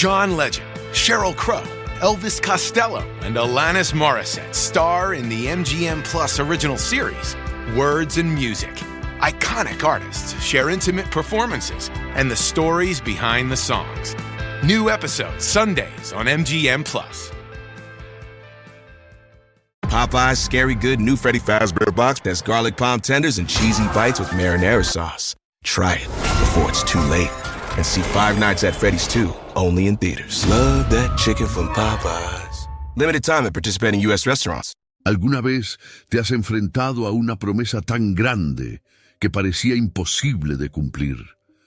John Legend, Sheryl Crow, Elvis Costello, and Alanis Morissette star in the MGM Plus original series, Words and Music. Iconic artists share intimate performances and the stories behind the songs. New episodes Sundays on MGM Plus. Popeye's Scary Good new Freddy Fazbear Box has garlic palm tenders and cheesy bites with marinara sauce. Try it before it's too late. And see Five Nights at Freddy's 2, only in theaters. Love that chicken from Popeyes. Limited time at participating U.S. restaurants. ¿Alguna vez te has enfrentado a una promesa tan grande que parecía imposible de cumplir?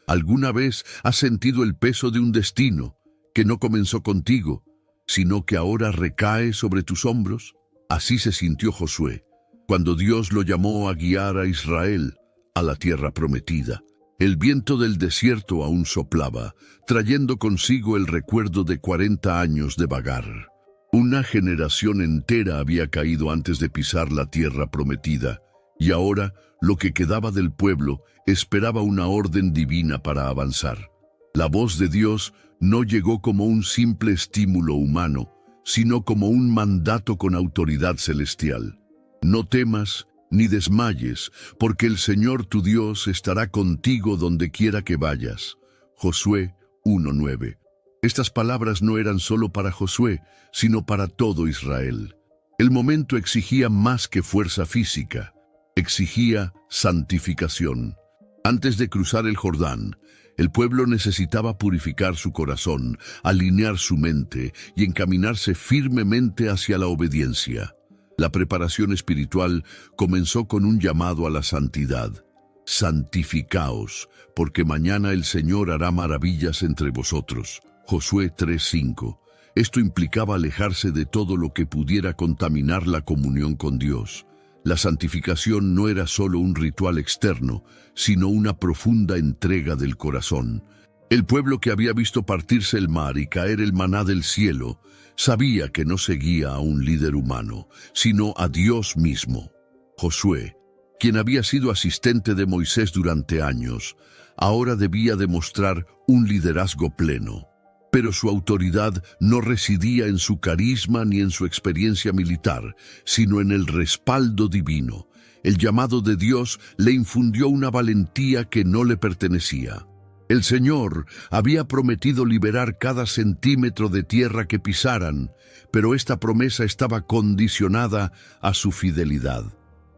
¿Alguna vez has sentido el peso de un destino que no comenzó contigo, sino que ahora recae sobre tus hombros? Así se sintió Josué cuando Dios lo llamó a guiar a Israel a la tierra prometida. El viento del desierto aún soplaba, trayendo consigo el recuerdo de 40 años de vagar. Una generación entera había caído antes de pisar la tierra prometida, y ahora lo que quedaba del pueblo esperaba una orden divina para avanzar. La voz de Dios no llegó como un simple estímulo humano, sino como un mandato con autoridad celestial. No temas ni desmayes, porque el Señor tu Dios estará contigo donde quiera que vayas. Josué 1:9. Estas palabras no eran solo para Josué, sino para todo Israel. El momento exigía más que fuerza física, exigía santificación. Antes de cruzar el Jordán, el pueblo necesitaba purificar su corazón, alinear su mente y encaminarse firmemente hacia la obediencia. La preparación espiritual comenzó con un llamado a la santidad. Santificaos, porque mañana el Señor hará maravillas entre vosotros. Josué 3:5. Esto implicaba alejarse de todo lo que pudiera contaminar la comunión con Dios. La santificación no era solo un ritual externo, sino una profunda entrega del corazón. El pueblo que había visto partirse el mar y caer el maná del cielo, sabía que no seguía a un líder humano, sino a Dios mismo. Josué, quien había sido asistente de Moisés durante años, ahora debía demostrar un liderazgo pleno. Pero su autoridad no residía en su carisma ni en su experiencia militar, sino en el respaldo divino. El llamado de Dios le infundió una valentía que no le pertenecía. El Señor había prometido liberar cada centímetro de tierra que pisaran, pero esta promesa estaba condicionada a su fidelidad.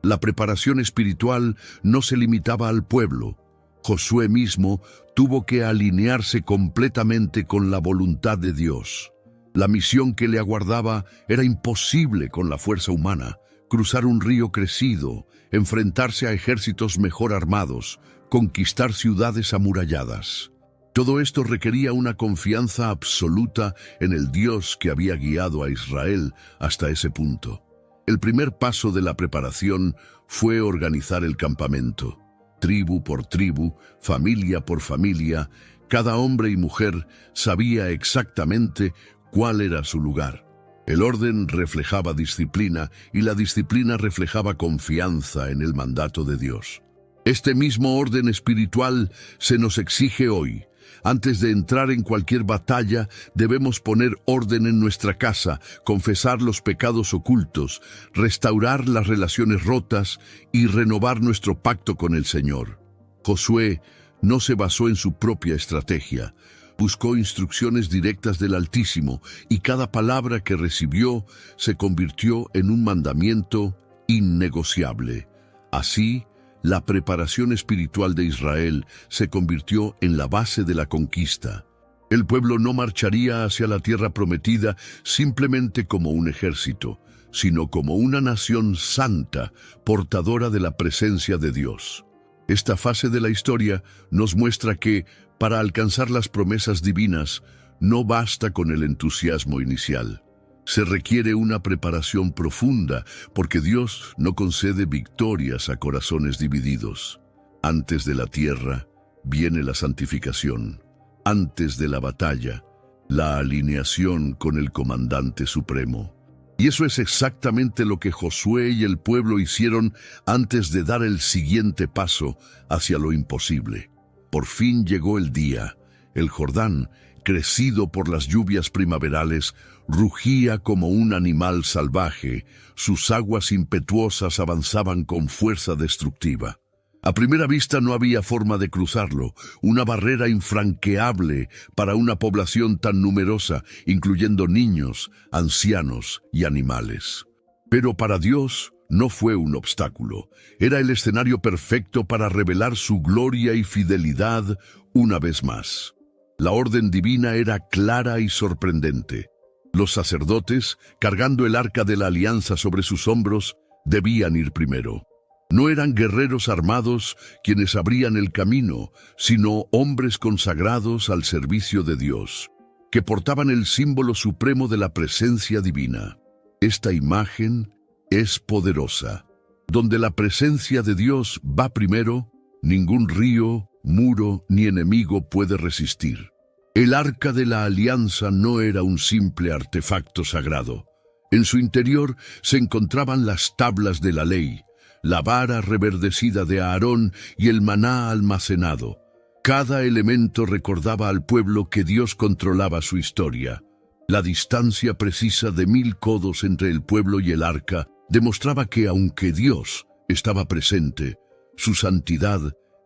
La preparación espiritual no se limitaba al pueblo. Josué mismo tuvo que alinearse completamente con la voluntad de Dios. La misión que le aguardaba era imposible con la fuerza humana: cruzar un río crecido, enfrentarse a ejércitos mejor armados, conquistar ciudades amuralladas. Todo esto requería una confianza absoluta en el Dios que había guiado a Israel hasta ese punto. El primer paso de la preparación fue organizar el campamento. Tribu por tribu, familia por familia, cada hombre y mujer sabía exactamente cuál era su lugar. El orden reflejaba disciplina y la disciplina reflejaba confianza en el mandato de Dios. Este mismo orden espiritual se nos exige hoy. Antes de entrar en cualquier batalla, debemos poner orden en nuestra casa, confesar los pecados ocultos, restaurar las relaciones rotas y renovar nuestro pacto con el Señor. Josué no se basó en su propia estrategia. Buscó instrucciones directas del Altísimo y cada palabra que recibió se convirtió en un mandamiento innegociable. Así, la preparación espiritual de Israel se convirtió en la base de la conquista. El pueblo no marcharía hacia la tierra prometida simplemente como un ejército, sino como una nación santa, portadora de la presencia de Dios. Esta fase de la historia nos muestra que, para alcanzar las promesas divinas, no basta con el entusiasmo inicial. Se requiere una preparación profunda, porque Dios no concede victorias a corazones divididos. Antes de la tierra viene la santificación. Antes de la batalla, la alineación con el comandante supremo. Y eso es exactamente lo que Josué y el pueblo hicieron antes de dar el siguiente paso hacia lo imposible. Por fin llegó el día, El Jordán, crecido por las lluvias primaverales, rugía como un animal salvaje, sus aguas impetuosas avanzaban con fuerza destructiva. A primera vista no había forma de cruzarlo, una barrera infranqueable para una población tan numerosa, incluyendo niños, ancianos y animales. Pero para Dios no fue un obstáculo, era el escenario perfecto para revelar su gloria y fidelidad una vez más. La orden divina era clara y sorprendente. Los sacerdotes, cargando el arca de la alianza sobre sus hombros, debían ir primero. No eran guerreros armados quienes abrían el camino, sino hombres consagrados al servicio de Dios, que portaban el símbolo supremo de la presencia divina. Esta imagen es poderosa. Donde la presencia de Dios va primero, ningún río, muro ni enemigo puede resistir. El arca de la alianza no era un simple artefacto sagrado. En su interior se encontraban las tablas de la ley, la vara reverdecida de Aarón y el maná almacenado. Cada elemento recordaba al pueblo que Dios controlaba su historia. La distancia precisa de 1000 codos entre el pueblo y el arca demostraba que, aunque Dios estaba presente, su santidad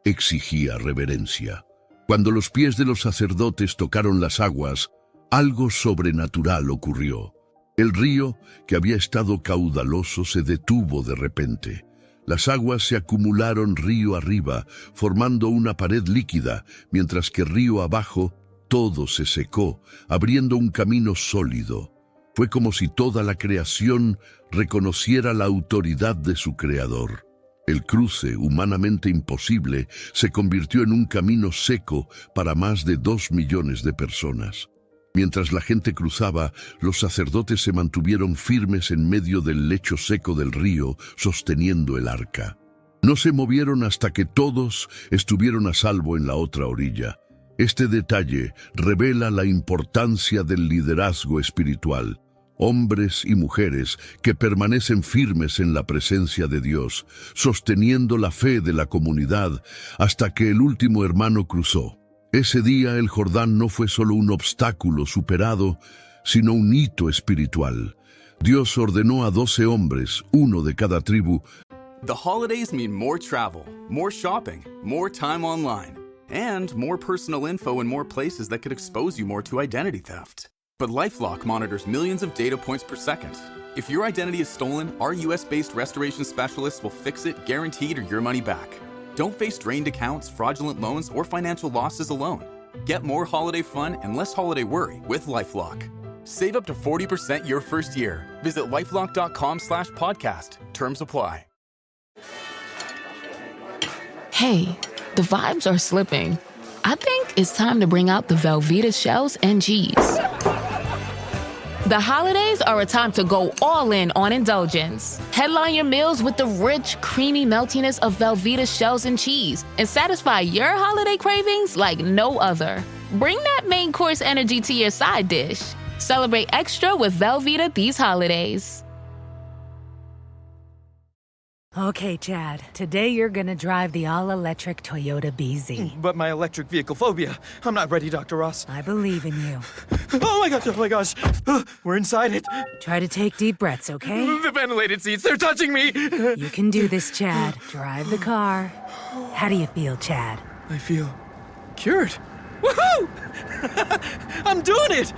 exigía reverencia. Cuando los pies de los sacerdotes tocaron las aguas, algo sobrenatural ocurrió. El río, que había estado caudaloso, se detuvo de repente. Las aguas se acumularon río arriba, formando una pared líquida, mientras que río abajo todo se secó, abriendo un camino sólido. Fue como si toda la creación reconociera la autoridad de su creador. El cruce, humanamente imposible, se convirtió en un camino seco para más de 2 millones de personas. Mientras la gente cruzaba, los sacerdotes se mantuvieron firmes en medio del lecho seco del río, sosteniendo el arca. No se movieron hasta que todos estuvieron a salvo en la otra orilla. Este detalle revela la importancia del liderazgo espiritual. Hombres y mujeres que permanecen firmes en la presencia de Dios, sosteniendo la fe de la comunidad hasta que el último hermano cruzó. Ese día el Jordán no fue solo un obstáculo superado, sino un hito espiritual. Dios ordenó a 12 hombres, uno de cada tribu. The holidays mean more travel, more shopping, more time online, and more personal info in more places that could expose you more to identity theft. But LifeLock monitors millions of data points per second. If your identity is stolen, our US-based restoration specialists will fix it, guaranteed, or your money back. Don't face drained accounts, fraudulent loans, or financial losses alone. Get more holiday fun and less holiday worry with LifeLock. Save up to 40% your first year. Visit lifelock.com/podcast. Terms apply. Hey, the vibes are slipping. I think it's time to bring out the Velveeta shells and cheese. The holidays are a time to go all in on indulgence. Headline your meals with the rich, creamy meltiness of Velveeta shells and cheese and satisfy your holiday cravings like no other. Bring that main course energy to your side dish. Celebrate extra with Velveeta these holidays. Okay, Chad, today you're gonna drive the all-electric Toyota BZ. But my electric vehicle phobia. I'm not ready, Dr. Ross. I believe in you. Oh my gosh. We're inside it. Try to take deep breaths, okay? The ventilated seats, they're touching me. You can do this, Chad. Drive the car. How do you feel, Chad? I feel cured. Woohoo! I'm doing it!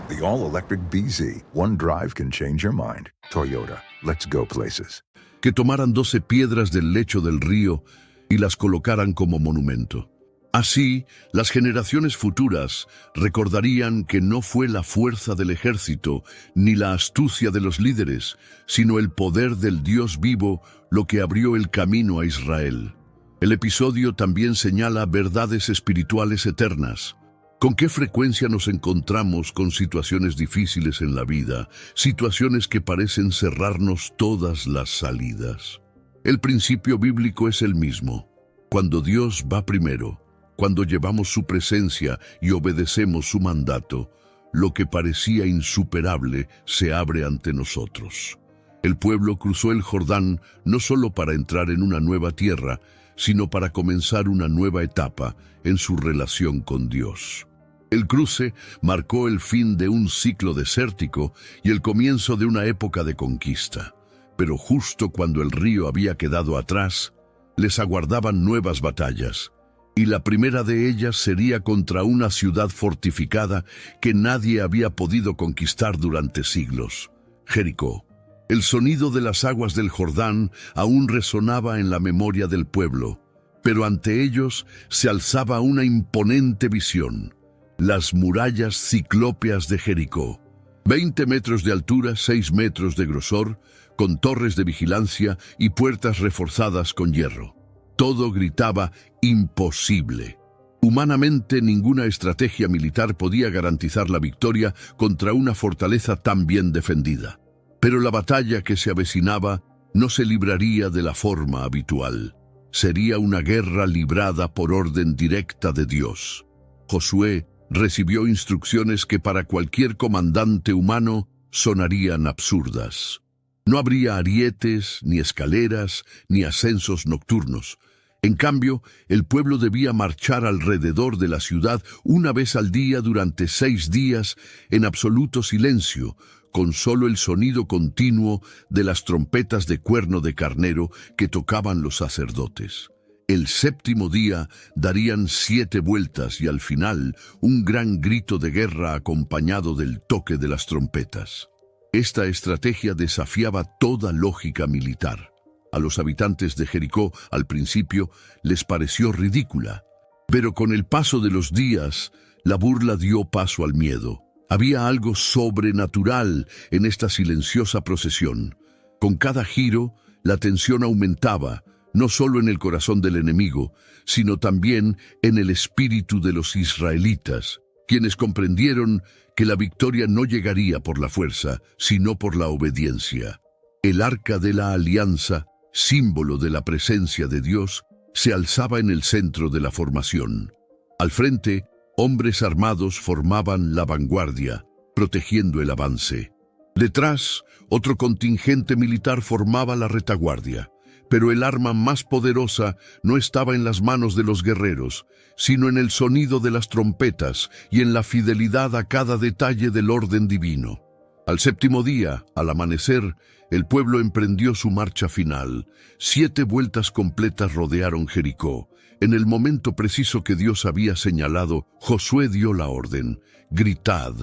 The all-electric BZ. One drive can change your mind. Toyota. Let's go places. Que tomaran 12 piedras del lecho del río y las colocaran como monumento. Así, las generaciones futuras recordarían que no fue la fuerza del ejército ni la astucia de los líderes, sino el poder del Dios vivo lo que abrió el camino a Israel. El episodio también señala verdades espirituales eternas. ¿Con qué frecuencia nos encontramos con situaciones difíciles en la vida, situaciones que parecen cerrarnos todas las salidas? El principio bíblico es el mismo. Cuando Dios va primero, cuando llevamos su presencia y obedecemos su mandato, lo que parecía insuperable se abre ante nosotros. El pueblo cruzó el Jordán no solo para entrar en una nueva tierra, sino para comenzar una nueva etapa en su relación con Dios. El cruce marcó el fin de un ciclo desértico y el comienzo de una época de conquista. Pero justo cuando el río había quedado atrás, les aguardaban nuevas batallas, y la primera de ellas sería contra una ciudad fortificada que nadie había podido conquistar durante siglos: Jericó. El sonido de las aguas del Jordán aún resonaba en la memoria del pueblo, pero ante ellos se alzaba una imponente visión: las murallas ciclópeas de Jericó. 20 metros de altura, 6 metros de grosor, con torres de vigilancia y puertas reforzadas con hierro. Todo gritaba imposible. Humanamente, ninguna estrategia militar podía garantizar la victoria contra una fortaleza tan bien defendida. Pero la batalla que se avecinaba no se libraría de la forma habitual. Sería una guerra librada por orden directa de Dios. Josué recibió instrucciones que para cualquier comandante humano sonarían absurdas. No habría arietes, ni escaleras, ni ascensos nocturnos. En cambio, el pueblo debía marchar alrededor de la ciudad una vez al día durante 6 días en absoluto silencio, con solo el sonido continuo de las trompetas de cuerno de carnero que tocaban los sacerdotes. El 7º día darían 7 vueltas y al final un gran grito de guerra acompañado del toque de las trompetas. Esta estrategia desafiaba toda lógica militar. A los habitantes de Jericó, al principio, les pareció ridícula. Pero con el paso de los días, la burla dio paso al miedo. Había algo sobrenatural en esta silenciosa procesión. Con cada giro, la tensión aumentaba, no solo en el corazón del enemigo, sino también en el espíritu de los israelitas, quienes comprendieron que la victoria no llegaría por la fuerza, sino por la obediencia. El arca de la alianza, símbolo de la presencia de Dios, se alzaba en el centro de la formación. Al frente, hombres armados formaban la vanguardia, protegiendo el avance. Detrás, otro contingente militar formaba la retaguardia. Pero el arma más poderosa no estaba en las manos de los guerreros, sino en el sonido de las trompetas y en la fidelidad a cada detalle del orden divino. Al 7º día, al amanecer, el pueblo emprendió su marcha final. 7 vueltas completas rodearon Jericó. En el momento preciso que Dios había señalado, Josué dio la orden: gritad,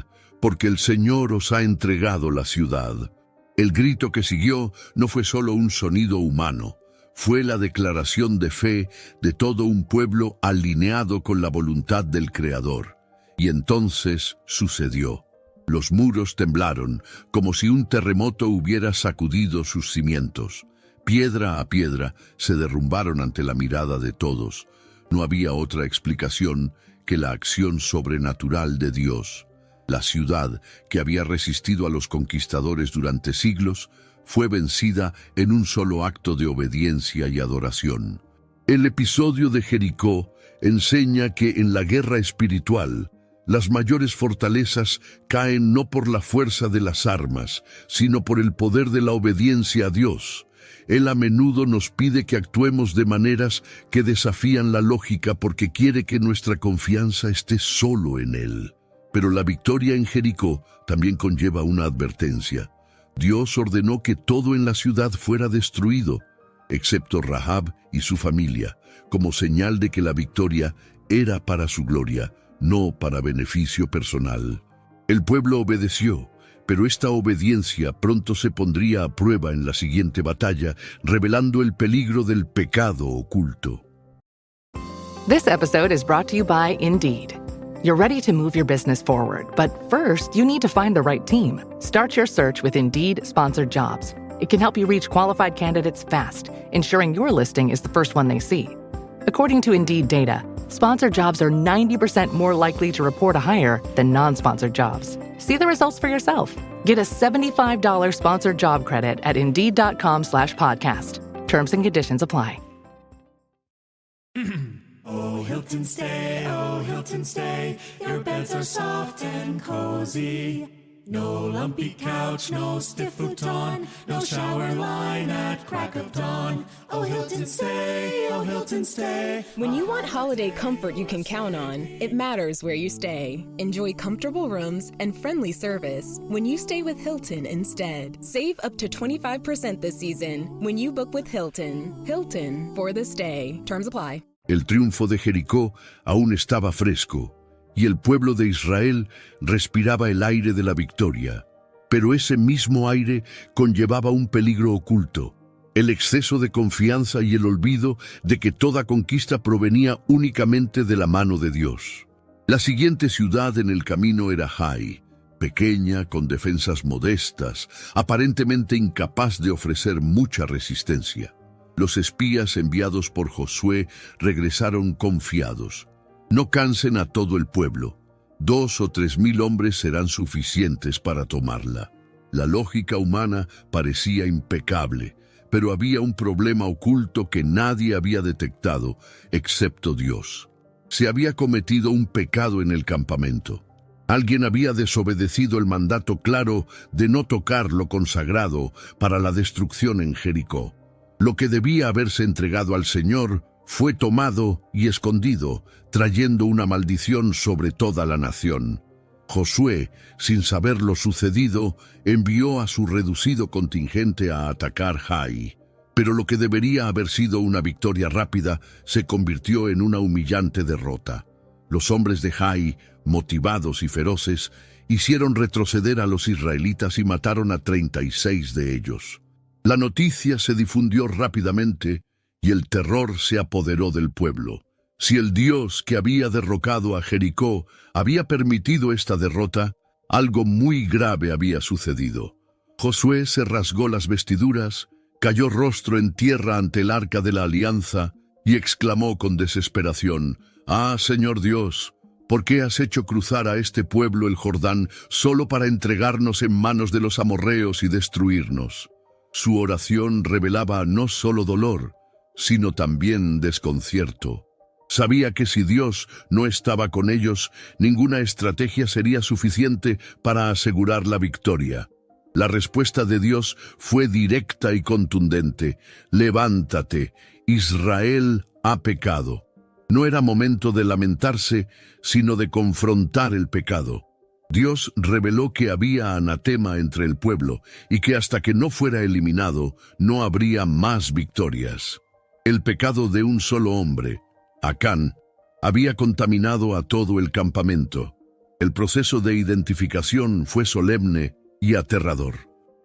porque el Señor os ha entregado la ciudad. El grito que siguió no fue solo un sonido humano, fue la declaración de fe de todo un pueblo alineado con la voluntad del Creador. Y entonces sucedió. Los muros temblaron, como si un terremoto hubiera sacudido sus cimientos. Piedra a piedra se derrumbaron ante la mirada de todos. No había otra explicación que la acción sobrenatural de Dios. La ciudad, que había resistido a los conquistadores durante siglos, fue vencida en un solo acto de obediencia y adoración. El episodio de Jericó enseña que en la guerra espiritual, las mayores fortalezas caen no por la fuerza de las armas, sino por el poder de la obediencia a Dios. Él a menudo nos pide que actuemos de maneras que desafían la lógica porque quiere que nuestra confianza esté solo en Él. Pero la victoria en Jericó también conlleva una advertencia. Dios ordenó que todo en la ciudad fuera destruido, excepto Rahab y su familia, como señal de que la victoria era para su gloria, no para beneficio personal. El pueblo obedeció, pero esta obediencia pronto se pondría a prueba en la siguiente batalla, revelando el peligro del pecado oculto. This episode is brought to you by Indeed. You're ready to move your business forward, but first you need to find the right team. Start your search with Indeed-sponsored jobs. It can help you reach qualified candidates fast, ensuring your listing is the first one they see. According to Indeed data, sponsored jobs are 90% more likely to report a hire than non-sponsored jobs. See the results for yourself. Get a $75 sponsored job credit at Indeed.com/podcast. Terms and conditions apply. Oh, Hilton stay, your beds are soft and cozy. No lumpy couch, no stiff futon, no shower line at crack of dawn. Oh, Hilton, stay, oh, Hilton, stay. When you want holiday comfort you can count on, it matters where you stay. Enjoy comfortable rooms and friendly service when you stay with Hilton instead. Save up to 25% this season when you book with Hilton. Hilton for the stay. Terms apply. El triunfo de Jericó aún estaba fresco, y el pueblo de Israel respiraba el aire de la victoria. Pero ese mismo aire conllevaba un peligro oculto, el exceso de confianza y el olvido de que toda conquista provenía únicamente de la mano de Dios. La siguiente ciudad en el camino era Hai, pequeña, con defensas modestas, aparentemente incapaz de ofrecer mucha resistencia. Los espías enviados por Josué regresaron confiados. No cansen a todo el pueblo. 2 o 3 mil hombres serán suficientes para tomarla. La lógica humana parecía impecable, pero había un problema oculto que nadie había detectado, excepto Dios. Se había cometido un pecado en el campamento. Alguien había desobedecido el mandato claro de no tocar lo consagrado para la destrucción en Jericó. Lo que debía haberse entregado al Señor fue tomado y escondido, trayendo una maldición sobre toda la nación. Josué, sin saber lo sucedido, envió a su reducido contingente a atacar Hai. Pero lo que debería haber sido una victoria rápida se convirtió en una humillante derrota. Los hombres de Hai, motivados y feroces, hicieron retroceder a los israelitas y mataron a 36 de ellos. La noticia se difundió rápidamente y el terror se apoderó del pueblo. Si el Dios que había derrocado a Jericó había permitido esta derrota, algo muy grave había sucedido. Josué se rasgó las vestiduras, cayó rostro en tierra ante el arca de la alianza y exclamó con desesperación: «Ah, Señor Dios, ¿por qué has hecho cruzar a este pueblo el Jordán solo para entregarnos en manos de los amorreos y destruirnos?» Su oración revelaba no solo dolor, sino también desconcierto. Sabía que si Dios no estaba con ellos, ninguna estrategia sería suficiente para asegurar la victoria. La respuesta de Dios fue directa y contundente: «Levántate, Israel ha pecado». No era momento de lamentarse, sino de confrontar el pecado. Dios reveló que había anatema entre el pueblo y que hasta que no fuera eliminado, no habría más victorias. El pecado de un solo hombre, Acán, había contaminado a todo el campamento. El proceso de identificación fue solemne y aterrador.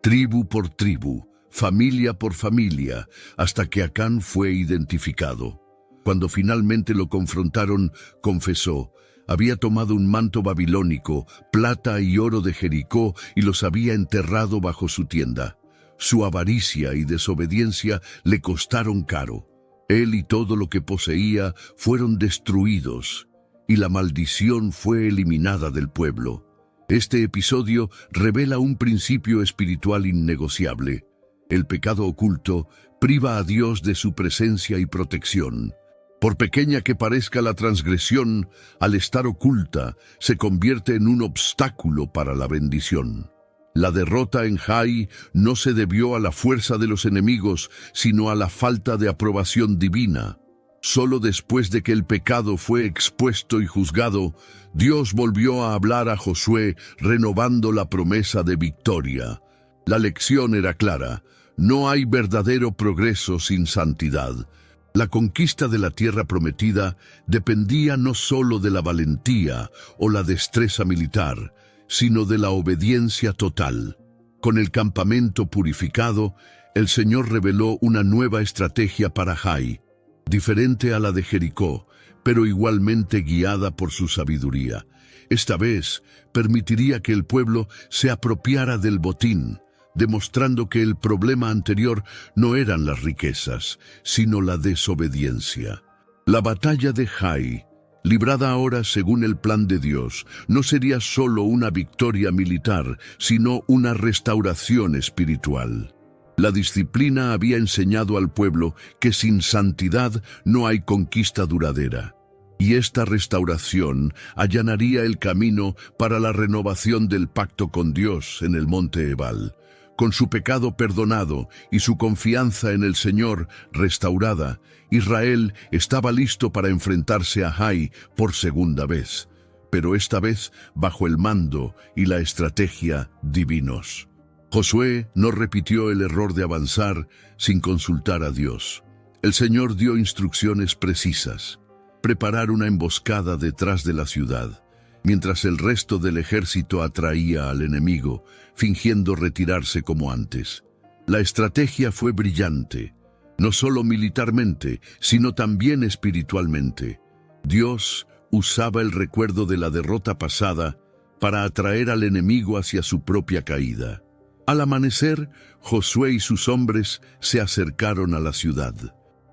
Tribu por tribu, familia por familia, hasta que Acán fue identificado. Cuando finalmente lo confrontaron, confesó: había tomado un manto babilónico, plata y oro de Jericó y los había enterrado bajo su tienda. Su avaricia y desobediencia le costaron caro. Él y todo lo que poseía fueron destruidos, y la maldición fue eliminada del pueblo. Este episodio revela un principio espiritual innegociable. El pecado oculto priva a Dios de su presencia y protección. Por pequeña que parezca la transgresión, al estar oculta, se convierte en un obstáculo para la bendición. La derrota en Hai no se debió a la fuerza de los enemigos, sino a la falta de aprobación divina. Solo después de que el pecado fue expuesto y juzgado, Dios volvió a hablar a Josué, renovando la promesa de victoria. La lección era clara: no hay verdadero progreso sin santidad. La conquista de la tierra prometida dependía no solo de la valentía o la destreza militar, sino de la obediencia total. Con el campamento purificado, el Señor reveló una nueva estrategia para Hai, diferente a la de Jericó, pero igualmente guiada por su sabiduría. Esta vez permitiría que el pueblo se apropiara del botín, demostrando que el problema anterior no eran las riquezas, sino la desobediencia. La batalla de Hai, librada ahora según el plan de Dios, no sería solo una victoria militar, sino una restauración espiritual. La disciplina había enseñado al pueblo que sin santidad no hay conquista duradera. Y esta restauración allanaría el camino para la renovación del pacto con Dios en el monte Ebal. Con su pecado perdonado y su confianza en el Señor restaurada, Israel estaba listo para enfrentarse a Jai por segunda vez, pero esta vez bajo el mando y la estrategia divinos. Josué no repitió el error de avanzar sin consultar a Dios. El Señor dio instrucciones precisas: preparar una emboscada detrás de la ciudad, mientras el resto del ejército atraía al enemigo, fingiendo retirarse como antes. La estrategia fue brillante, no solo militarmente, sino también espiritualmente. Dios usaba el recuerdo de la derrota pasada para atraer al enemigo hacia su propia caída. Al amanecer, Josué y sus hombres se acercaron a la ciudad.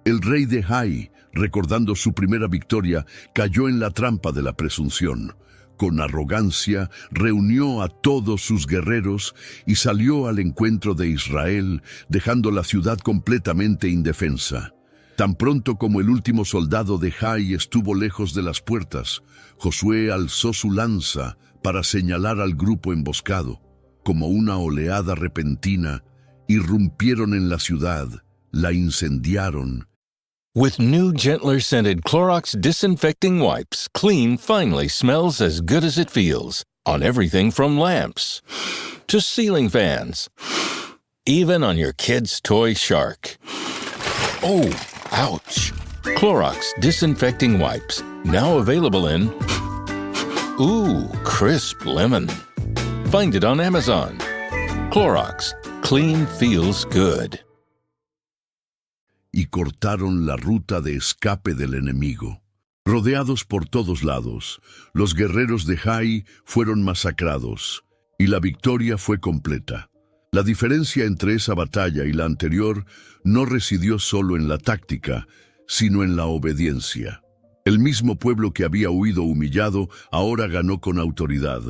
El rey de Jai, recordando su primera victoria, cayó en la trampa de la presunción. Con arrogancia, reunió a todos sus guerreros y salió al encuentro de Israel, dejando la ciudad completamente indefensa. Tan pronto como el último soldado de Jai estuvo lejos de las puertas, Josué alzó su lanza para señalar al grupo emboscado. Como una oleada repentina, irrumpieron en la ciudad, la incendiaron. With new, gentler scented Clorox disinfecting wipes, clean finally smells as good as it feels on everything from lamps to ceiling fans, even on your kid's toy shark. Oh, ouch. Clorox disinfecting wipes, now available in crisp lemon. Find it on Amazon. Clorox, clean feels good. Y cortaron la ruta de escape del enemigo. Rodeados por todos lados, los guerreros de Jai fueron masacrados, y la victoria fue completa. La diferencia entre esa batalla y la anterior no residió solo en la táctica, sino en la obediencia. El mismo pueblo que había huido humillado ahora ganó con autoridad,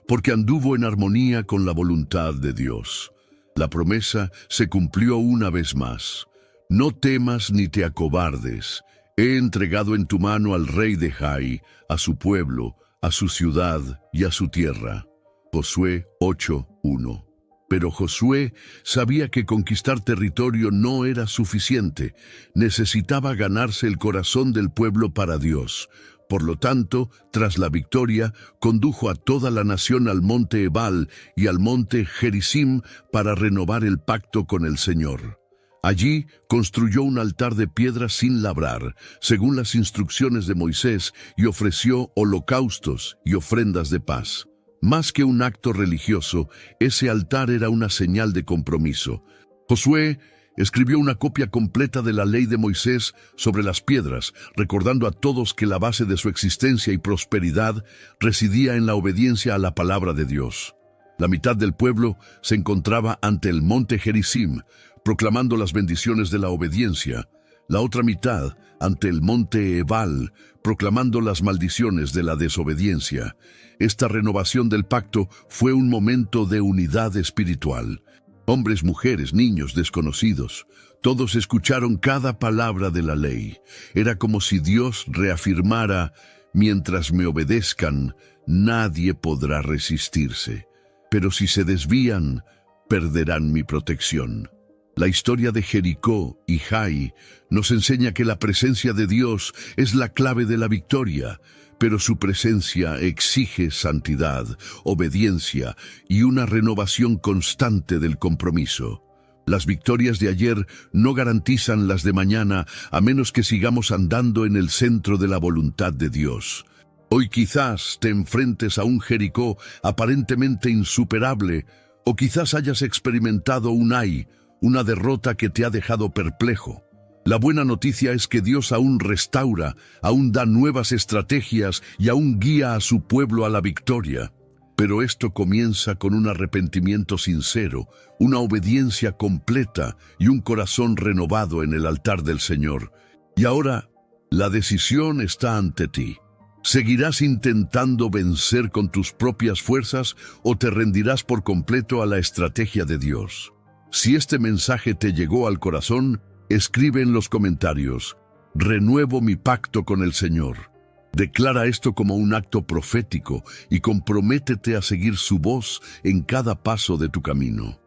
porque anduvo en armonía con la voluntad de Dios. La promesa se cumplió una vez más. No temas ni te acobardes. He entregado en tu mano al rey de Jai, a su pueblo, a su ciudad y a su tierra. Josué 8:1. Pero Josué sabía que conquistar territorio no era suficiente. Necesitaba ganarse el corazón del pueblo para Dios. Por lo tanto, tras la victoria, condujo a toda la nación al monte Ebal y al monte Gerizim para renovar el pacto con el Señor. Allí construyó un altar de piedra sin labrar, según las instrucciones de Moisés, y ofreció holocaustos y ofrendas de paz. Más que un acto religioso, ese altar era una señal de compromiso. Josué escribió una copia completa de la ley de Moisés sobre las piedras, recordando a todos que la base de su existencia y prosperidad residía en la obediencia a la palabra de Dios. La mitad del pueblo se encontraba ante el monte Gerizim, proclamando las bendiciones de la obediencia. La otra mitad ante el monte Ebal, proclamando las maldiciones de la desobediencia. Esta renovación del pacto fue un momento de unidad espiritual. Hombres, mujeres, niños, desconocidos, todos escucharon cada palabra de la ley. Era como si Dios reafirmara: mientras me obedezcan, nadie podrá resistirse. Pero si se desvían, perderán mi protección. La historia de Jericó y Jai nos enseña que la presencia de Dios es la clave de la victoria, pero su presencia exige santidad, obediencia y una renovación constante del compromiso. Las victorias de ayer no garantizan las de mañana a menos que sigamos andando en el centro de la voluntad de Dios. Hoy quizás te enfrentes a un Jericó aparentemente insuperable, o quizás hayas experimentado un Ai, una derrota que te ha dejado perplejo. La buena noticia es que Dios aún restaura, aún da nuevas estrategias y aún guía a su pueblo a la victoria. Pero esto comienza con un arrepentimiento sincero, una obediencia completa y un corazón renovado en el altar del Señor. Y ahora, la decisión está ante ti. ¿Seguirás intentando vencer con tus propias fuerzas o te rendirás por completo a la estrategia de Dios? Si este mensaje te llegó al corazón, escribe en los comentarios: renuevo mi pacto con el Señor. Declara esto como un acto profético y comprométete a seguir su voz en cada paso de tu camino.